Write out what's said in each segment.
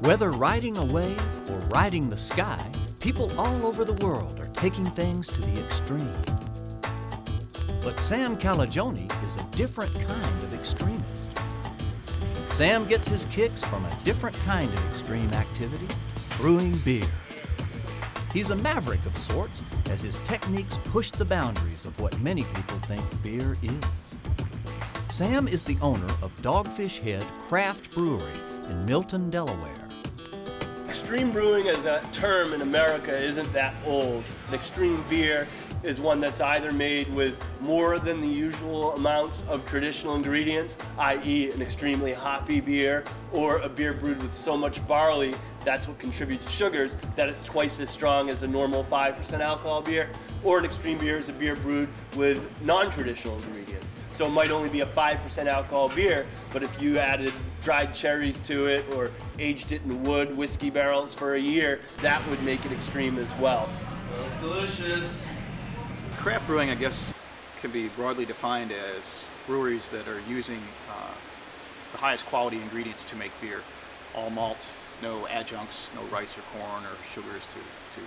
Whether riding a wave or riding the sky, people all over the world are taking things to the extreme. But Sam Calagione is a different kind of extremist. Sam gets his kicks from a different kind of extreme activity, brewing beer. He's a maverick of sorts, as his techniques push the boundaries of what many people think beer is. Sam is the owner of Dogfish Head Craft Brewery in Milton, Delaware. Extreme brewing as a term in America isn't that old. An extreme beer is one that's either made with more than the usual amounts of traditional ingredients, i.e. an extremely hoppy beer, or a beer brewed with so much barley, that's what contributes sugars, that it's twice as strong as a normal 5% alcohol beer. Or an extreme beer is a beer brewed with non-traditional ingredients. So it might only be a 5% alcohol beer, but if you added dried cherries to it or aged it in wood whiskey barrels for a year, that would make it extreme as well. Smells delicious. Craft brewing, I guess, can be broadly defined as breweries that are using the highest quality ingredients to make beer. All malt, no adjuncts, no rice or corn or sugars to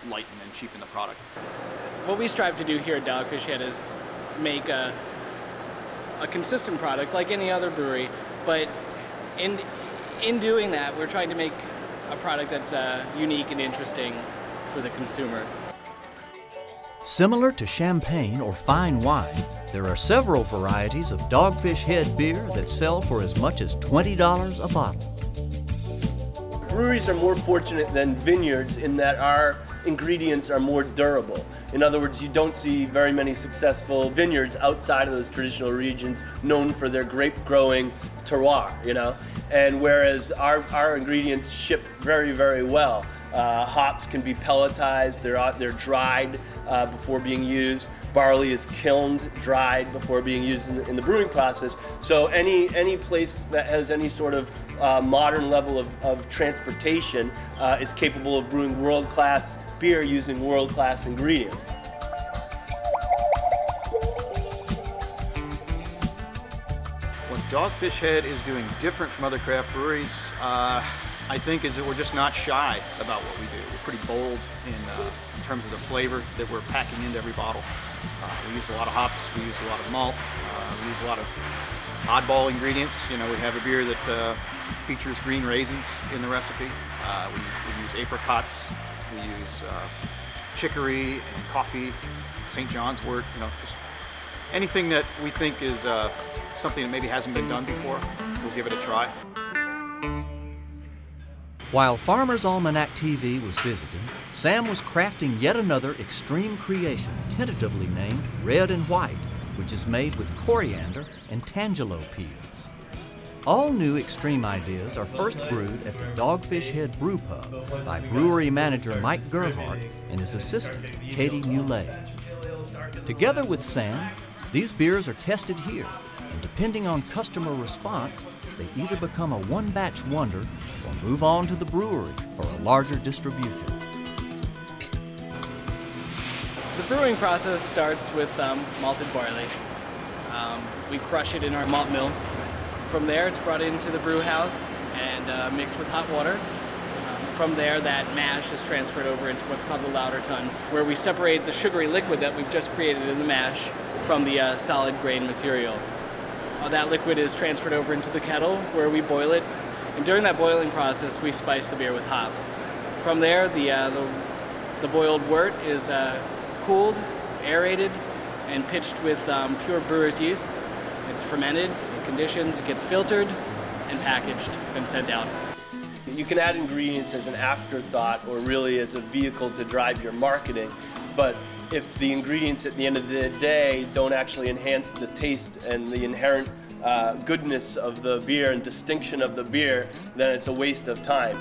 lighten and cheapen the product. What we strive to do here at Dogfish Head is make a consistent product like any other brewery, but in doing that, we're trying to make a product that's unique and interesting for the consumer. Similar to champagne or fine wine, there are several varieties of Dogfish Head beer that sell for as much as $20 a bottle. Breweries are more fortunate than vineyards in that our ingredients are more durable. In other words, you don't see very many successful vineyards outside of those traditional regions known for their grape growing terroir, you know? And whereas our ingredients ship very, very well. Hops can be pelletized, they're dried before being used. Barley is kilned, dried before being used in the brewing process. So any place that has any sort of modern level of transportation is capable of brewing world-class beer using world-class ingredients. What Dogfish Head is doing different from other craft breweries, I think, is that we're just not shy about what we do. We're pretty bold in terms of the flavor that we're packing into every bottle. We use a lot of hops, we use a lot of malt, we use a lot of oddball ingredients. You know, we have a beer that features green raisins in the recipe. We use apricots, we use chicory and coffee, St. John's wort, you know, just anything that we think is something that maybe hasn't been done before, we'll give it a try. While Farmer's Almanac TV was visiting, Sam was crafting yet another extreme creation, tentatively named Red and White, which is made with coriander and tangelo peels. All new extreme ideas are first brewed at the Dogfish Head Brew Pub by brewery manager Mike Gerhardt and his assistant, Katie Muley. Together with Sam, these beers are tested here, and depending on customer response, they either become a one-batch wonder or move on to the brewery for a larger distribution. The brewing process starts with malted barley. We crush it in our malt mill. From there, it's brought into the brew house and mixed with hot water. From there, that mash is transferred over into what's called the lauter tun, where we separate the sugary liquid that we've just created in the mash from the solid grain material. That liquid is transferred over into the kettle where we boil it, and during that boiling process we spice the beer with hops. From there the boiled wort is cooled, aerated, and pitched with pure brewer's yeast. It's fermented, it conditions, it gets filtered and packaged and sent out. You can add ingredients as an afterthought or really as a vehicle to drive your marketing, but if the ingredients at the end of the day don't actually enhance the taste and the inherent goodness of the beer and distinction of the beer, then it's a waste of time.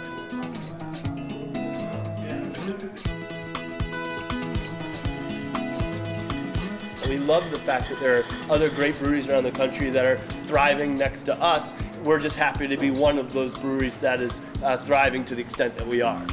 We love the fact that there are other great breweries around the country that are thriving next to us. We're just happy to be one of those breweries that is thriving to the extent that we are.